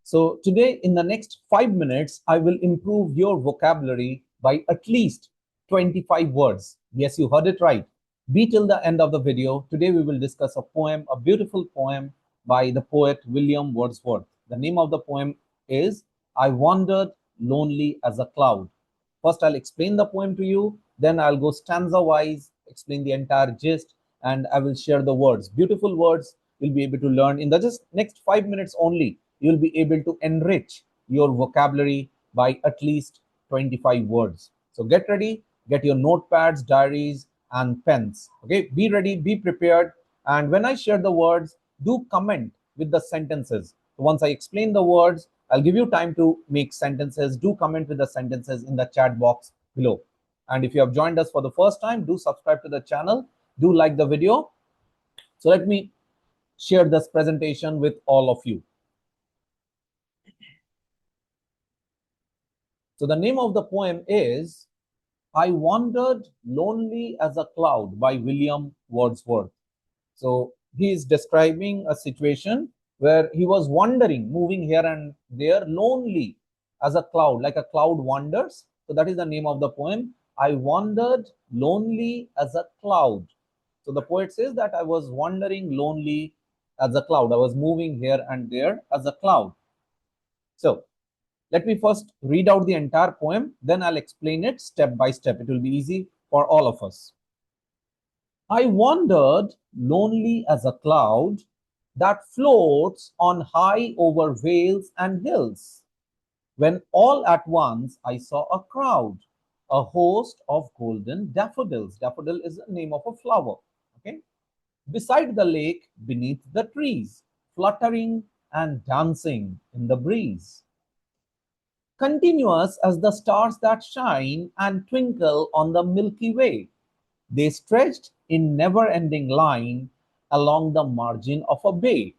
So today, in the next 5 minutes, I will improve your vocabulary by at least 25 words. Yes, you heard it right. Be till the end of the video. Today we will discuss a poem, a beautiful poem by the poet William Wordsworth. The name of the poem is I Wandered Lonely as a Cloud. First, I'll explain the poem to you, then I'll go stanza wise, explain the entire gist, and I will share the words. Beautiful words you'll be able to learn in the just next 5 minutes only. You'll be able to enrich your vocabulary by at least 25 words. So get ready, get your notepads, diaries, and pens. Okay, be ready, be prepared. And when I share the words, do comment with the sentences. So once I explain the words, I'll give you time to make sentences. Do comment with the sentences in the chat box below. And if you have joined us for the first time, do subscribe to the channel. Do like the video. So let me share this presentation with all of you. So the name of the poem is I Wandered Lonely as a Cloud by William Wordsworth. So he is describing a situation where he was wandering, moving here and there, lonely as a cloud, like a cloud wanders. So that is the name of the poem. I wandered lonely as a cloud. So the poet says that I was wandering lonely as a cloud. I was moving here and there as a cloud. So let me first read out the entire poem, then I'll explain it step by step. It will be easy for all of us. I wandered lonely as a cloud that floats on high over vales and hills, when all at once I saw a crowd, a host of golden daffodils. Daffodil is the name of a flower. Okay, beside the lake, beneath the trees, fluttering and dancing in the breeze. Continuous as the stars that shine and twinkle on the Milky Way, they stretched in never-ending line along the margin of a bay.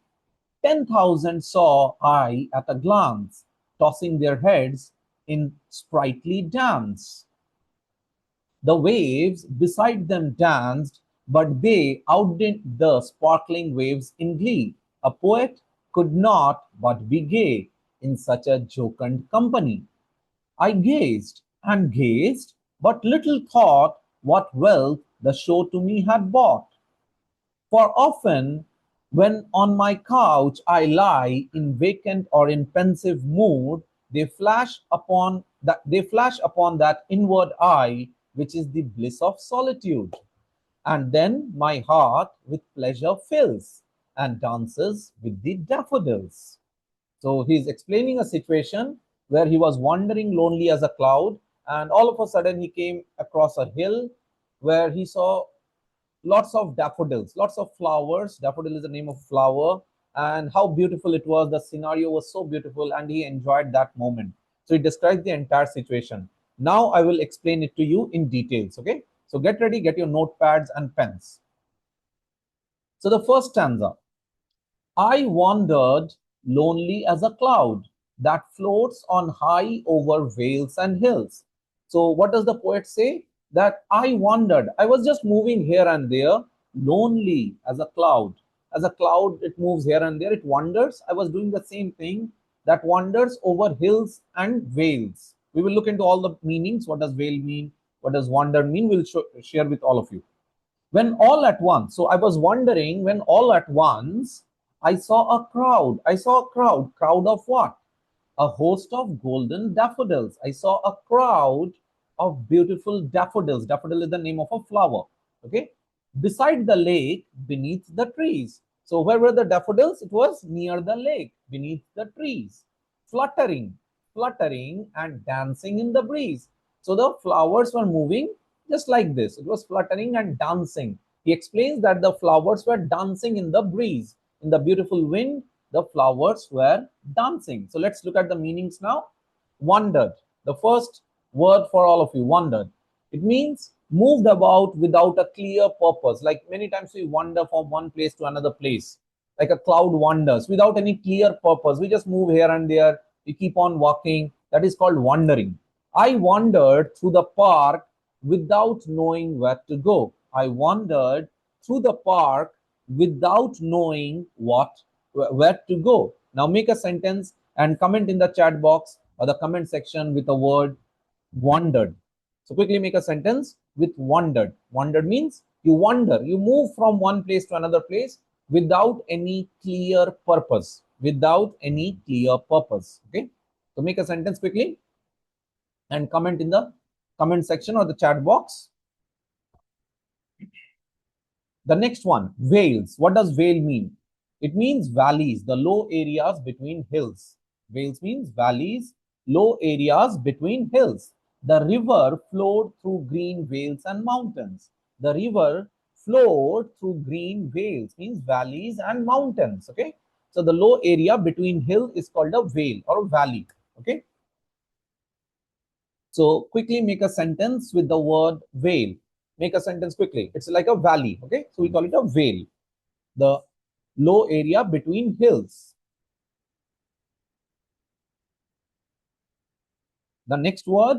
10,000 saw I at a glance, tossing their heads in sprightly dance. The waves beside them danced, but they outdid the sparkling waves in glee. A poet could not but be gay in such a jocund company. I gazed and gazed, but little thought what wealth the show to me had bought. For often, when on my couch I lie in vacant or in pensive mood, they flash upon that inward eye, which is the bliss of solitude. And then my heart with pleasure fills and dances with the daffodils. So he's explaining a situation where he was wandering lonely as a cloud, and all of a sudden he came across a hill where he saw lots of daffodils, lots of flowers. Daffodil is the name of flower, and how beautiful it was. The scenario was so beautiful, and he enjoyed that moment. So he describes the entire situation. Now I will explain it to you in details. Okay, so get ready, get your notepads and pens. So the first stanza, I wandered lonely as a cloud that floats on high over vales and hills. So what does the poet say? That I wandered, I was just moving here and there, lonely as a cloud. As a cloud, it moves here and there, it wanders. I was doing the same thing, that wanders over hills and vales. We will look into all the meanings. What does vale mean? What does wander mean? We'll share with all of you. When all at once, so I was wondering, when all at once, I saw a crowd. I saw a crowd. Crowd of what? A host of golden daffodils. I saw a crowd of beautiful daffodils. Daffodil is the name of a flower. Okay. Beside the lake, beneath the trees. So where were the daffodils? It was near the lake, beneath the trees. Fluttering, fluttering and dancing in the breeze. So the flowers were moving just like this. It was fluttering and dancing. He explains that the flowers were dancing in the breeze. In the beautiful wind, the flowers were dancing. So let's look at the meanings now. Wandered. The first word for all of you, wandered. It means moved about without a clear purpose. Like many times we wander from one place to another place. Like a cloud wanders without any clear purpose. We just move here and there. We keep on walking. That is called wandering. I wandered through the park without knowing where to go. I wandered through the park without knowing where to go. Now make a sentence and comment in the chat box or the comment section with the word wandered. So quickly make a sentence with wandered. Wandered means you wander, you move from one place to another place without any clear purpose. Without any clear purpose. Okay. So make a sentence quickly and comment in the comment section or the chat box. The next one, vales. What does vale mean? It means valleys, the low areas between hills. Vales means valleys, low areas between hills. The river flowed through green vales and mountains. The river flowed through green vales means valleys and mountains. Okay. So the low area between hill is called a vale or a valley. Okay. So quickly make a sentence with the word vale. Make a sentence quickly. It's like a valley. Okay. So we call it a vale. The low area between hills. The next word,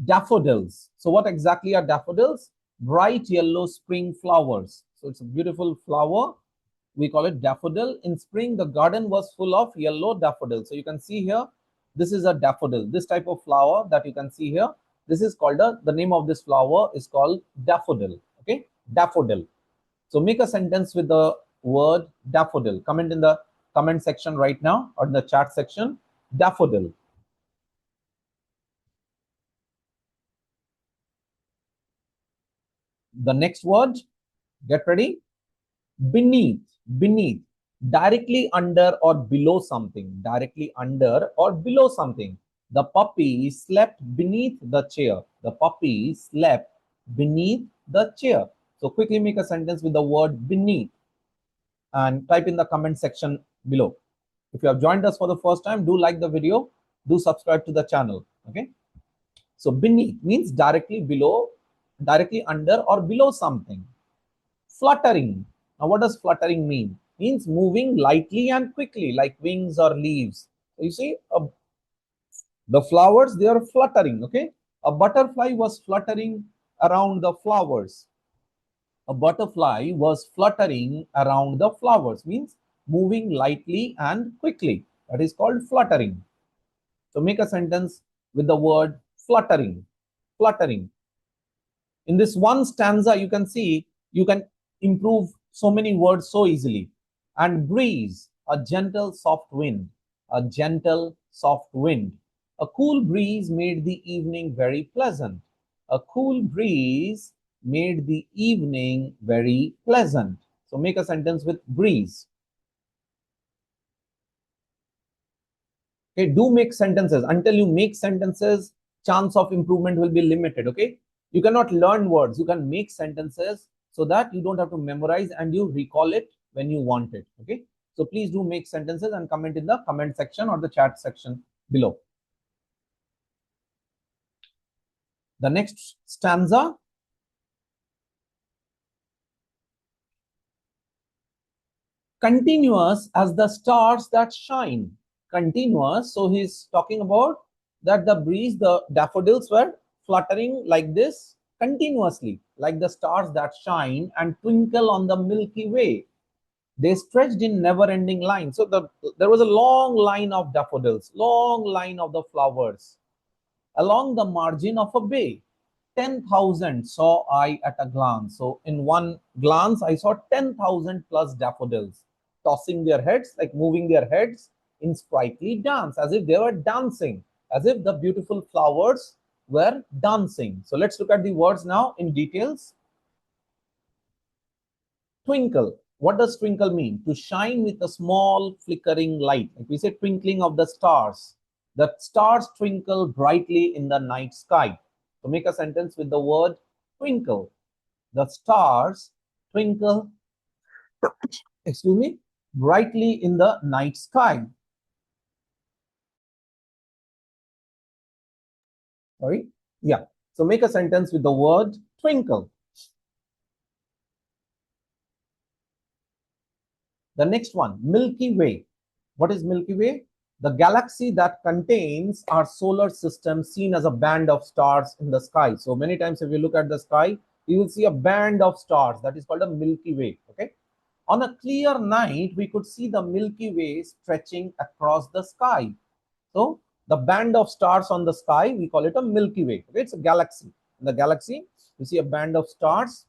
daffodils. So what exactly are daffodils? Bright yellow spring flowers. So it's a beautiful flower. We call it daffodil. In spring, the garden was full of yellow daffodils. So you can see here, this is a daffodil. This type of flower that you can see here, this is called the name of this flower is called daffodil. Okay, daffodil. So make a sentence with the word daffodil. Comment in the comment section right now or in the chat section, daffodil. The next word, get ready, beneath. Beneath, directly under or below something. Directly under or below something. The puppy slept beneath the chair. The puppy slept beneath the chair. So quickly make a sentence with the word beneath and type in the comment section below. If you have joined us for the first time, do like the video, do subscribe to the channel. Okay. So beneath means directly below, directly under or below something. Fluttering. Now what does fluttering mean? Means moving lightly and quickly like wings or leaves. So you see the flowers, they are fluttering. Okay. A butterfly was fluttering around the flowers. A butterfly was fluttering around the flowers means moving lightly and quickly. That is called fluttering. So make a sentence with the word fluttering. Fluttering. In this one stanza, you can see you can improve so many words so easily. And breeze, a gentle soft wind. A gentle soft wind. A cool breeze made the evening very pleasant. A cool breeze made the evening very pleasant. So make a sentence with breeze. Okay, do make sentences. Until you make sentences, chance of improvement will be limited. Okay, you cannot learn words. You can make sentences so that you don't have to memorize and you recall it when you want it. Okay, so please do make sentences and comment in the comment section or the chat section below. The next stanza. Continuous as the stars that shine. Continuous. So he's talking about that the breeze, the daffodils were fluttering like this continuously, like the stars that shine and twinkle on the Milky Way. They stretched in never-ending line. So there was a long line of daffodils, long line of the flowers along the margin of a bay. 10,000 saw I at a glance. So in one glance, I saw 10,000 plus daffodils tossing their heads, like moving their heads in sprightly dance, as if they were dancing, as if the beautiful flowers were dancing. So let's look at the words now in details. Twinkle. What does twinkle mean? To shine with a small flickering light. Like we say, twinkling of the stars. The stars twinkle brightly in the night sky. So make a sentence with the word twinkle. The stars twinkle, excuse me, brightly in the night sky. Sorry. Yeah. So make a sentence with the word twinkle. The next one, Milky Way. What is Milky Way? The galaxy that contains our solar system, seen as a band of stars in the sky. So many times if you look at the sky, you will see a band of stars that is called a Milky Way. Okay. On a clear night, we could see the Milky Way stretching across the sky. So the band of stars on the sky, we call it a Milky Way. Okay, it's a galaxy. In the galaxy, you see a band of stars,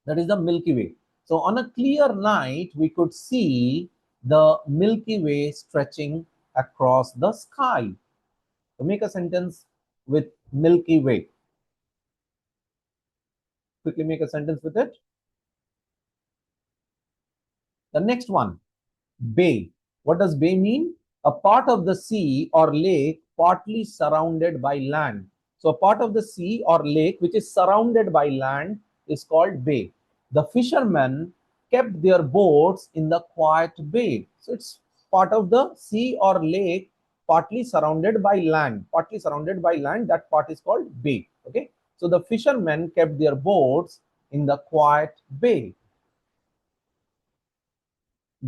that is the Milky Way. So on a clear night, we could see the Milky Way stretching across the sky. So make a sentence with Milky Way. Quickly make a sentence with it. The next one, bay. What does bay mean? A part of the sea or lake partly surrounded by land. So a part of the sea or lake which is surrounded by land is called bay. The fishermen kept their boats in the quiet bay. So it's part of the sea or lake partly surrounded by land. Partly surrounded by land, that part is called bay. Okay. So the fishermen kept their boats in the quiet bay.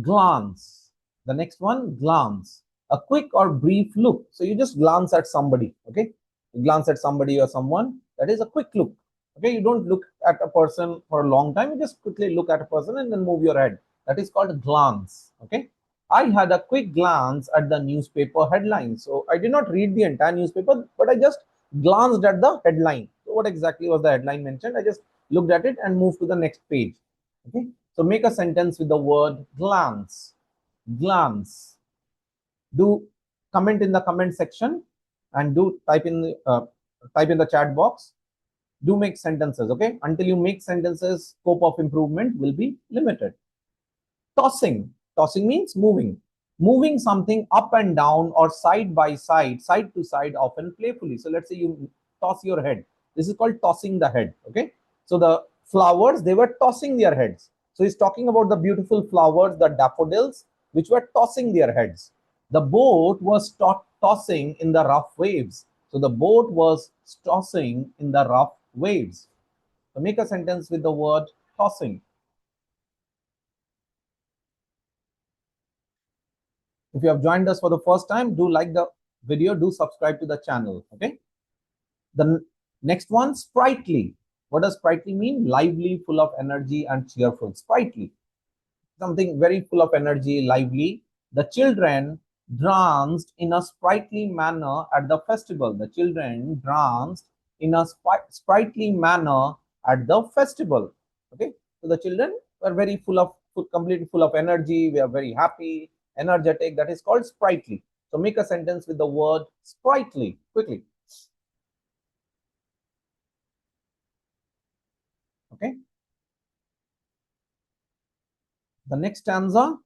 Glance. The next one, glance. A quick or brief look. So you just glance at somebody. Okay. You glance at somebody or someone. That is a quick look. Okay. You don't look at a person for a long time. You just quickly look at a person and then move your head. That is called a glance. Okay. I had a quick glance at the newspaper headline. So I did not read the entire newspaper, but I just glanced at the headline. So what exactly was the headline mentioned? I just looked at it and moved to the next page. Okay. So make a sentence with the word glance. Glance. Do comment in the comment section and do type in the chat box. Do make sentences. Okay. Until you make sentences, scope of improvement will be limited. Tossing. Tossing means moving. Moving something up and down or side by side, side to side, often playfully. So let's say you toss your head. This is called tossing the head. Okay. So the flowers, they were tossing their heads. So he's talking about the beautiful flowers, the daffodils, which were tossing their heads. The boat was tossing in the rough waves. So the boat was tossing in the rough waves. So make a sentence with the word tossing. If you have joined us for the first time, do like the video, do subscribe to the channel. Okay. The next one, sprightly. What does sprightly mean? Lively, full of energy and cheerful. Sprightly. Something very full of energy, lively. The children danced in a sprightly manner at the festival. The children danced in a sprightly manner at the festival. Okay. So the children were very completely full of energy. We are very happy, energetic. That is called sprightly. So make a sentence with the word sprightly quickly. Okay. The next stanza.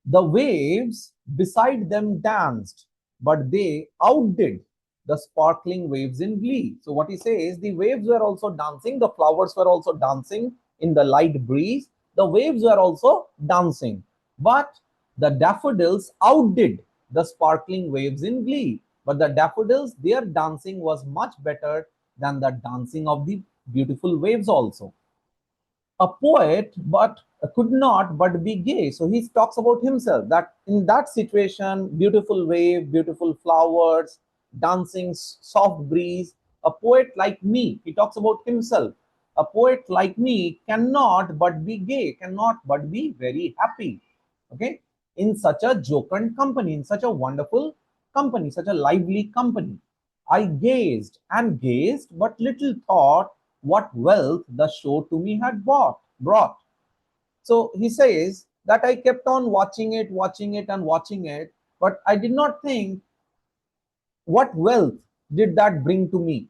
The waves beside them danced, but they outdid the sparkling waves in glee. So what he says, the waves were also dancing, the flowers were also dancing in the light breeze, the waves were also dancing, but the daffodils outdid the sparkling waves in glee. But the daffodils, their dancing was much better than the dancing of the beautiful waves also. A poet but could not but be gay. So he talks about himself, that in that situation, beautiful wave, beautiful flowers, dancing soft breeze, a poet like me, he talks about himself, a poet like me cannot but be gay, cannot but be very happy. Okay. In such a jocund company, in such a wonderful company, such a lively company. I gazed and gazed, but little thought what wealth the show to me had brought. So he says that I kept on watching it, and watching it, but I did not think what wealth did that bring to me.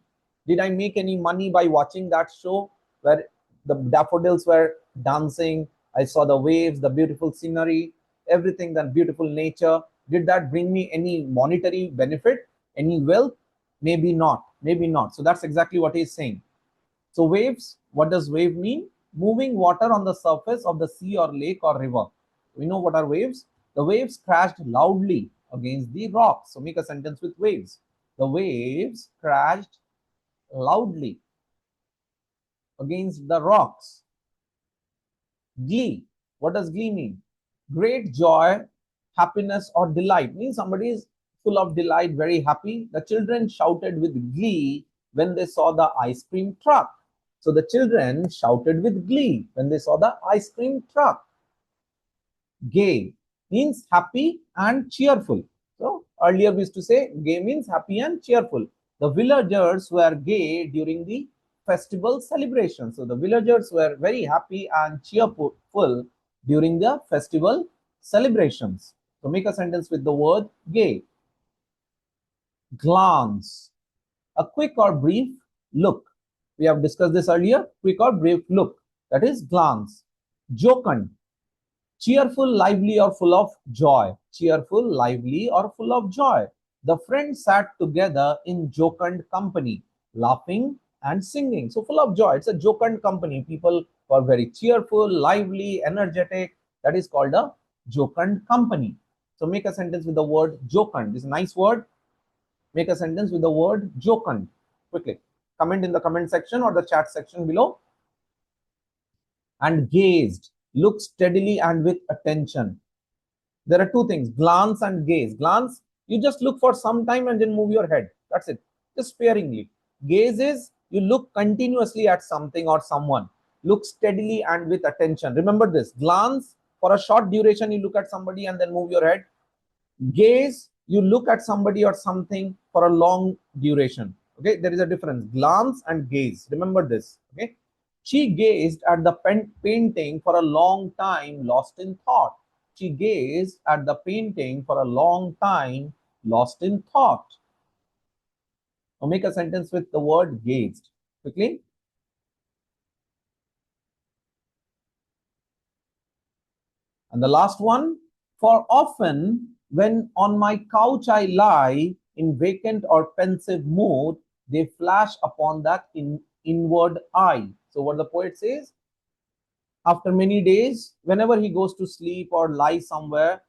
Did I make any money by watching that show where the daffodils were dancing? I saw the waves, the beautiful scenery, everything, that beautiful nature. Did that bring me any monetary benefit, any wealth? Maybe not. Maybe not. So that's exactly what he's saying. So waves, what does wave mean? Moving water on the surface of the sea or lake or river. We know what are waves. The waves crashed loudly against the rocks. So make a sentence with waves. The waves crashed loudly against the rocks. Glee. What does glee mean? Great joy, happiness, or delight. Means somebody is full of delight, very happy. The children shouted with glee when they saw the ice cream truck. So the children shouted with glee when they saw the ice cream truck. Gay means happy and cheerful. So earlier we used to say gay means happy and cheerful. The villagers were gay during the festival celebration. So the villagers were very happy and cheerful during the festival celebrations. So make a sentence with the word gay. Glance, a quick or brief look. We have discussed this earlier. Quick or brief look, that is glance. Jocund, cheerful, lively, or full of joy. Cheerful, lively, or full of joy. The friends sat together in jocund company, laughing and singing. So full of joy. It's a jocund company. People were very cheerful, lively, energetic. That is called a jocund company. So make a sentence with the word jocund. This is a nice word. Make a sentence with the word jocund. Quickly. Comment in the comment section or the chat section below. And gazed, look steadily and with attention. There are two things, glance and gaze. Glance, you just look for some time and then move your head. That's it, just sparingly. Gaze is you look continuously at something or someone. Look steadily and with attention. Remember this. Glance, for a short duration, you look at somebody and then move your head. Gaze, you look at somebody or something for a long duration. Okay, there is a difference. Glance and gaze. Remember this. Okay. She gazed at the painting for a long time, lost in thought. She gazed at the painting for a long time, lost in thought. Now make a sentence with the word gazed. Quickly. And the last one, for often when on my couch I lie in vacant or pensive mood, they flash upon that inward eye. So what the poet says, after many days, whenever he goes to sleep or lie somewhere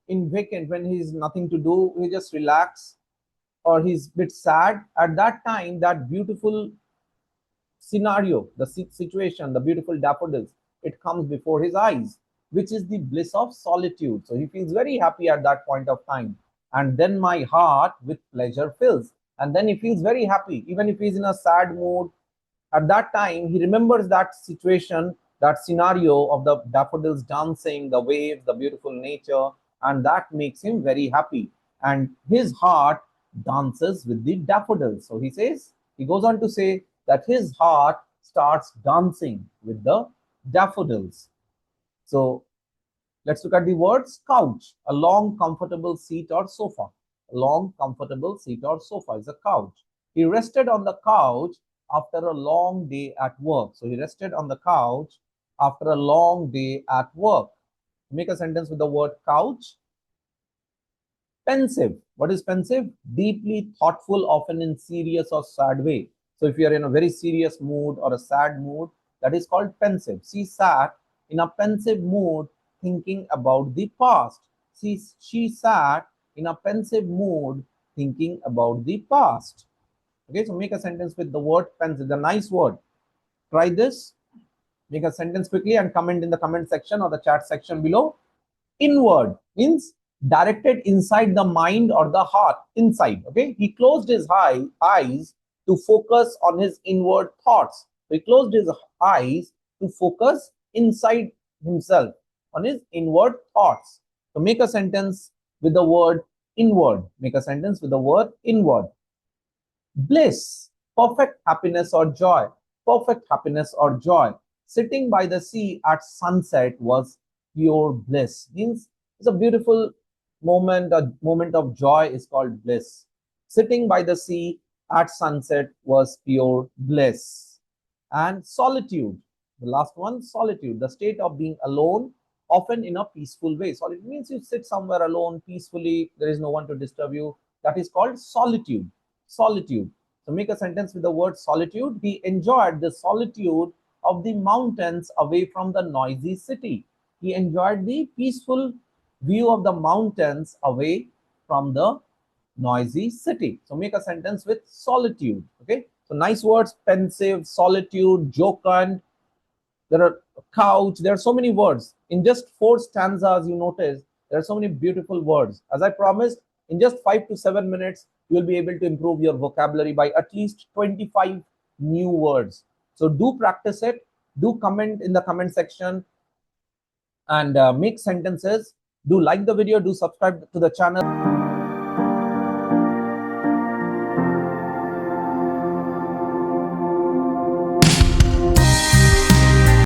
in vacant, when he's nothing to do, he just relax or he's a bit sad, at that time, that beautiful scenario, the situation, the beautiful daffodils, it comes before his eyes, which is the bliss of solitude. So he feels very happy at that point of time. And then my heart with pleasure fills. And then he feels very happy, even if he's in a sad mood. At that time, he remembers that situation, that scenario of the daffodils dancing, the waves, the beautiful nature, and that makes him very happy. And his heart dances with the daffodils. So he says, he goes on to say that his heart starts dancing with the daffodils. So let's look at the words couch, a long, comfortable seat or sofa. A long, comfortable seat or sofa is a couch. He rested on the couch after a long day at work. So he rested on the couch after a long day at work. Make a sentence with the word couch. Pensive. What is pensive? Deeply thoughtful, often in serious or sad way. So if you are in a very serious mood or a sad mood, that is called pensive. She sat in a pensive mood thinking about the past. She sat in a pensive mood thinking about the past. Okay, so make a sentence with the word pensive, the nice word. Try this. Make a sentence quickly and comment in the comment section or the chat section below. Inward means directed inside the mind or the heart, inside. Okay, he closed his eyes to focus on his inward thoughts. So he closed his eyes to focus inside himself on his inward thoughts. So make a sentence with the word inward. Make a sentence with the word inward. Bliss, perfect happiness or joy. Perfect happiness or joy. Sitting by the sea at sunset was pure bliss. Means it's a beautiful moment. A moment of joy is called bliss. Sitting by the sea at sunset was pure bliss. And solitude, the last one, solitude, the state of being alone, often in a peaceful way. Solitude means you sit somewhere alone peacefully, there is no one to disturb you. That is called solitude. Solitude. So make a sentence with the word solitude. He enjoyed the solitude of the mountains away from the noisy city. He enjoyed the peaceful view of the mountains away from the noisy city. So make a sentence with solitude. Okay. So nice words, pensive, solitude, jocund. There are couch. There are so many words. In just 4 stanzas, you notice there are so many beautiful words. As I promised, in just 5 to 7 minutes, you will be able to improve your vocabulary by at least 25 new words. So do practice it. Do comment in the comment section and make sentences. Do like the video. Do subscribe to the channel.